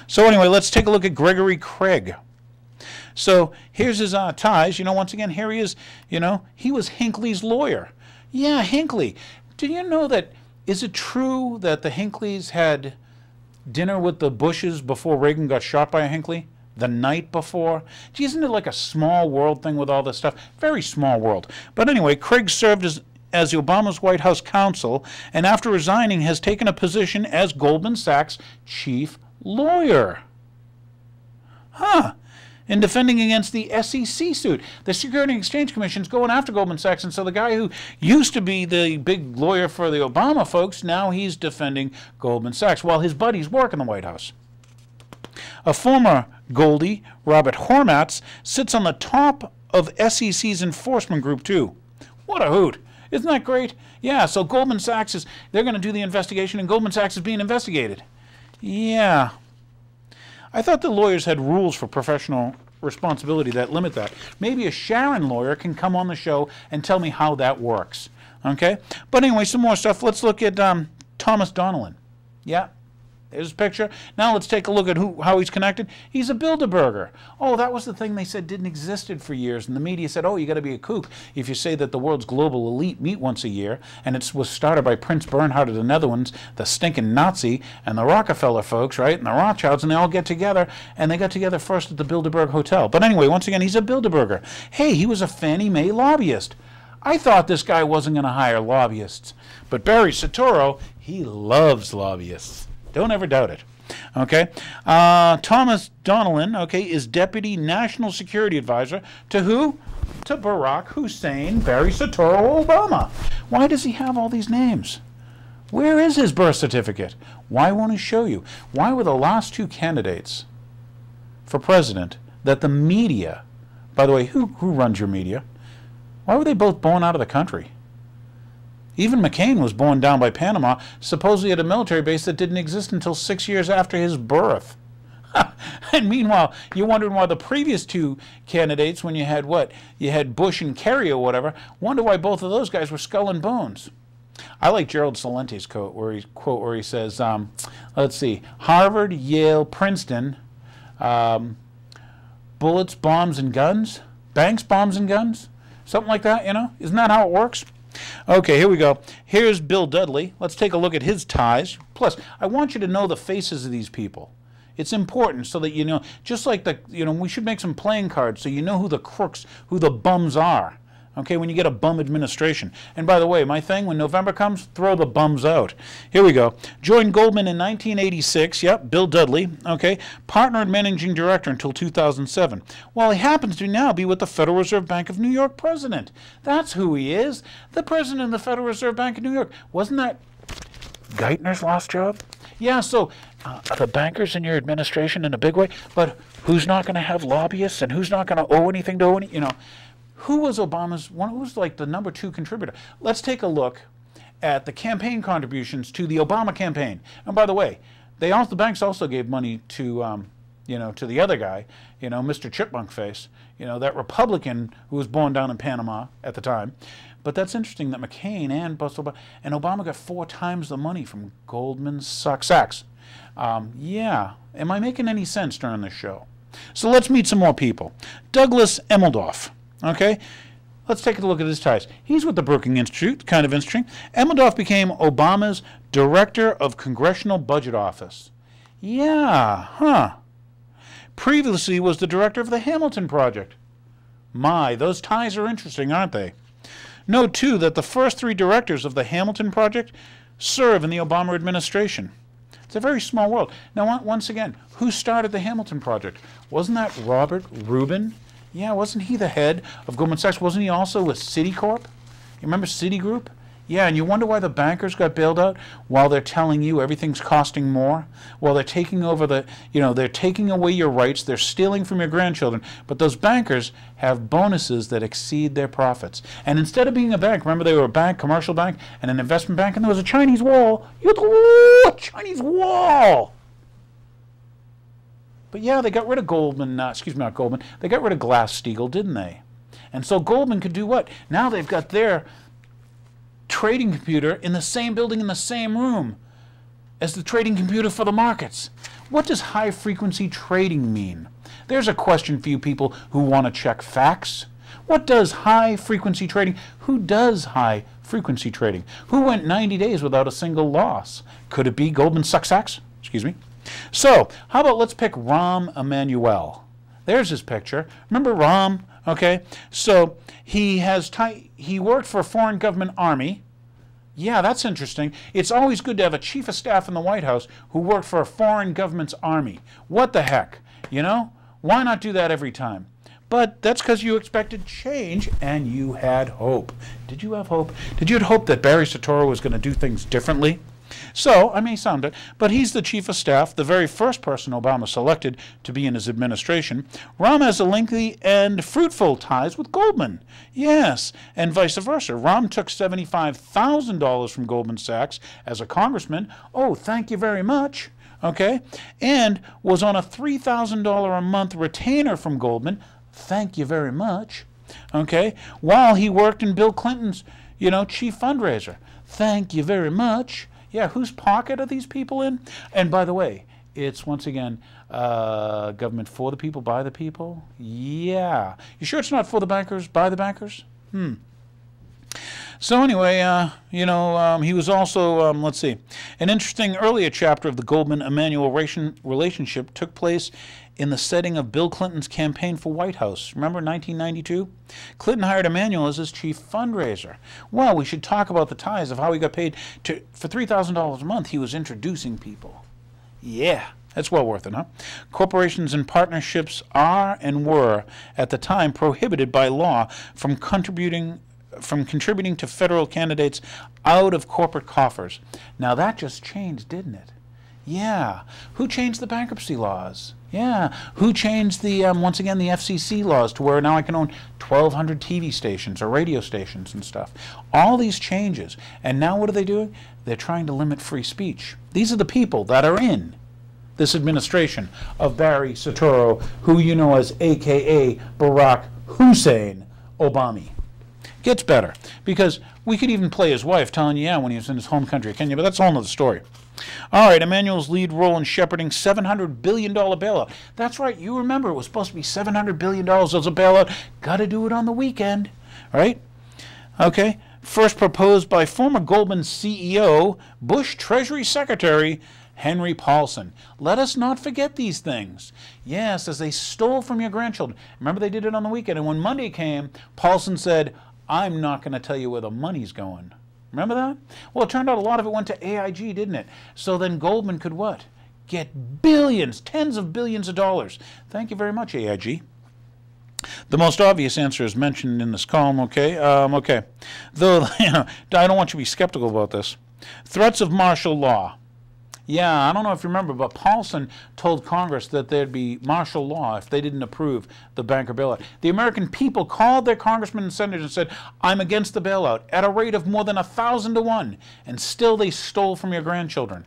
So anyway, let's take a look at Gregory Craig. So here's his ties. Once again, here he is. He was Hinckley's lawyer. Yeah, Hinckley. Did you know that, is it true that the Hinkleys had dinner with the Bushes before Reagan got shot by a Hinckley? The night before? Gee, isn't it like a small world thing with all this stuff? Very small world. But anyway, Craig served as Obama's White House counsel, and after resigning has taken a position as Goldman Sachs chief lawyer. In defending against the SEC suit. The Securities and Exchange Commission's going after Goldman Sachs, and so the guy who used to be the big lawyer for the Obama folks, now he's defending Goldman Sachs while his buddies work in the White House. A former Goldie, Robert Hormats, sits on the top of SEC's enforcement group too. What a hoot. Isn't that great? Yeah, so Goldman Sachs they're going to do the investigation, and Goldman Sachs is being investigated. Yeah. I thought the lawyers had rules for professional responsibility that limit that. Maybe a Sharon lawyer can come on the show and tell me how that works. Okay? But anyway, some more stuff. Let's look at Thomas Donilon. Yeah. There's his picture. Now let's take a look at how he's connected. He's a Bilderberger. Oh, that was the thing they said didn't existed for years. And the media said, oh, you got to be a kook if you say that the world's global elite meet once a year. And it was started by Prince Bernhard of the Netherlands, the stinking Nazi, and the Rockefeller folks, right, and the Rothschilds, and they all get together. And they got together first at the Bilderberg Hotel. But anyway, once again, he's a Bilderberger. Hey, he was a Fannie Mae lobbyist. I thought this guy wasn't going to hire lobbyists. But Barry Soetoro, he loves lobbyists. Don't ever doubt it. Okay. Thomas Donilon, okay, is Deputy National Security Advisor to who? To Barack Hussien, Barry Soetoro Obama. Why does he have all these names? Where is his birth certificate? Why won't he show you? Why were the last two candidates for president that the media, by the way, who runs your media? Why were they both born out of the country? Even McCain was born down by Panama, supposedly at a military base that didn't exist until 6 years after his birth. And meanwhile, you're wondering why the previous two candidates, when you had what? You had Bush and Kerry or whatever, wonder why both of those guys were skull and bones. I like Gerald Salente's quote where he says, let's see, Harvard, Yale, Princeton, bullets, bombs, and guns? Banks, bombs, and guns? Something like that, Isn't that how it works? Okay, here we go. Here's Bill Dudley. Let's take a look at his ties. Plus, I want you to know the faces of these people. It's important so that you know, just like we should make some playing cards so you know who the crooks, who the bums are. Okay, when you get a bum administration. And by the way, my thing, when November comes, throw the bums out. Here we go. Joined Goldman in 1986. Yep, Bill Dudley. Okay, partner and managing director until 2007. While he happens to now be with the Federal Reserve Bank of New York president. That's who he is. The president of the Federal Reserve Bank of New York. Wasn't that Geithner's last job? Yeah, so the bankers in your administration in a big way, but who's not going to have lobbyists and who's not going to owe anything to any, Who was Obama's one? Who was like the number 2 contributor? Let's take a look at the campaign contributions to the Obama campaign. And by the way, the banks also gave money to to the other guy, Mr. Chipmunk Face, that Republican who was born down in Panama at the time. But that's interesting that McCain and Obama got 4 times the money from Goldman Sachs. Yeah, am I making any sense during this show? So let's meet some more people. Douglas Emmeldorf. Okay, let's take a look at his ties. He's with the Brookings Institute, kind of interesting. Emmeldorf became Obama's Director of Congressional Budget Office. Yeah, Previously was the director of the Hamilton Project. My, those ties are interesting, aren't they? Note, too, that the first 3 directors of the Hamilton Project serve in the Obama administration. It's a very small world. Now, once again, who started the Hamilton Project? Wasn't that Robert Rubin? Yeah, wasn't he the head of Goldman Sachs? Wasn't he also with Citicorp? You remember Citigroup? Yeah, and you wonder why the bankers got bailed out while they're telling you everything's costing more? While they're taking over they're taking away your rights, they're stealing from your grandchildren, but those bankers have bonuses that exceed their profits. And instead of being a bank, remember they were a bank, commercial bank, and an investment bank, and there was a Chinese wall. You had a Chinese wall! But yeah, they got rid of they got rid of Glass-Steagall, didn't they? And so Goldman could do what? Now they've got their trading computer in the same building, in the same room as the trading computer for the markets. What does high-frequency trading mean? There's a question for you people who want to check facts. What does high-frequency trading? Who does high-frequency trading? Who went 90 days without a single loss? Could it be Goldman Sachs? Excuse me. So, how about let's pick Rahm Emanuel. There's his picture. Remember Rahm? Okay. So, he worked for a foreign government army. Yeah, that's interesting. It's always good to have a chief of staff in the White House who worked for a foreign government's army. What the heck? You know? Why not do that every time? But that's because you expected change and you had hope. Did you have hope? Did you have hope that Barry Soetoro was going to do things differently? So, I may sound it, but he's the chief of staff, the very first person Obama selected to be in his administration. Rahm has a lengthy and fruitful ties with Goldman. Yes, and vice versa. Rahm took $75,000 from Goldman Sachs as a congressman. Oh, thank you very much. Okay, and was on a $3,000 a month retainer from Goldman. Thank you very much. Okay, while he worked in Bill Clinton's, chief fundraiser. Thank you very much. Yeah, whose pocket are these people in? And by the way, it's once again government for the people, by the people. Yeah, you sure it's not for the bankers, by the bankers? So anyway, he was also, let's see, an interesting earlier chapter of the Goldman-Emanuel relationship took place in the setting of Bill Clinton's campaign for White House. Remember 1992? Clinton hired Emanuel as his chief fundraiser. Well, we should talk about the ties of how he got paid for $3,000 a month. He was introducing people. Yeah. That's well worth it, huh? Corporations and partnerships are and were, at the time, prohibited by law from contributing to federal candidates out of corporate coffers. Now that just changed, didn't it? Yeah. Who changed the bankruptcy laws? Yeah. Who changed the, once again, the FCC laws to where now I can own 1,200 TV stations or radio stations and stuff? All these changes. And now what are they doing? They're trying to limit free speech. These are the people that are in this administration of Barry Soetoro, who you know as a.k.a. Barack Hussien Obama. Gets better, because we could even play his wife telling you, yeah, when he was in his home country of Kenya, but that's a whole other story. All right, Emanuel's lead role in shepherding $700 billion bailout. That's right, you remember it was supposed to be $700 billion as a bailout. Got to do it on the weekend, right? Okay, first proposed by former Goldman CEO, Bush Treasury Secretary, Henry Paulson. Let us not forget these things. Yes, as they stole from your grandchildren. Remember they did it on the weekend, and when Monday came, Paulson said, I'm not going to tell you where the money's going. Remember that? Well, it turned out a lot of it went to AIG, didn't it? So then Goldman could what? Get billions, tens of billions of dollars. Thank you very much, AIG. The most obvious answer is mentioned in this column, okay? Though, I don't want you to be skeptical about this. Threats of martial law. Yeah, I don't know if you remember, but Paulson told Congress that there'd be martial law if they didn't approve the banker bailout. The American people called their congressmen and senators and said, I'm against the bailout, at a rate of more than 1,000 to 1, and still they stole from your grandchildren.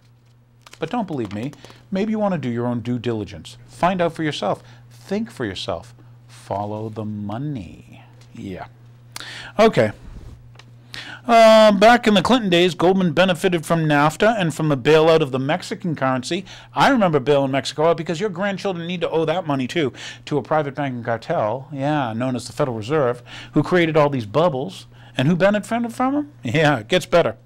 But don't believe me. Maybe you want to do your own due diligence. Find out for yourself. Think for yourself. Follow the money. Yeah. Okay. Back in the Clinton days, Goldman benefited from NAFTA and from the bailout of the Mexican currency. I remember bailing Mexico out because your grandchildren need to owe that money, too, to a private banking cartel, yeah, known as the Federal Reserve, who created all these bubbles. And who benefited from them? Yeah, it gets better.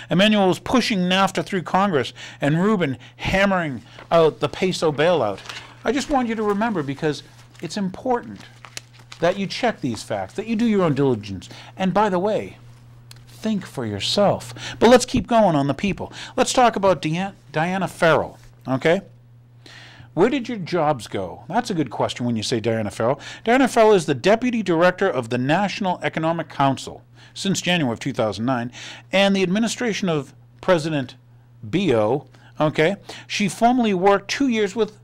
Emanuel was pushing NAFTA through Congress, and Rubin hammering out the peso bailout. I just want you to remember, because it's important that you check these facts, that you do your own diligence. And by the way, think for yourself. But let's keep going on the people. Let's talk about Diana Farrell, okay? Where did your jobs go? That's a good question when you say Diana Farrell. Diana Farrell is the Deputy Director of the National Economic Council since January of 2009, and the administration of President Bio, okay? She formerly worked 2 years with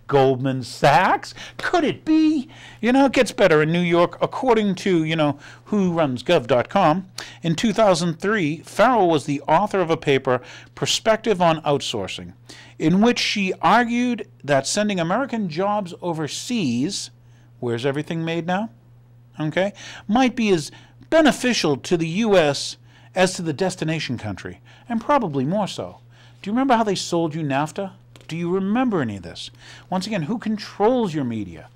Goldman Sachs? Could it be? It gets better in New York, according to, whorunsgov.com. In 2003, Farrell was the author of a paper, Perspective on Outsourcing, in which she argued that sending American jobs overseas, where's everything made now? Okay, might be as beneficial to the U.S. as to the destination country, and probably more so. Do you remember how they sold you NAFTA? Do you remember any of this? Once again, who controls your media?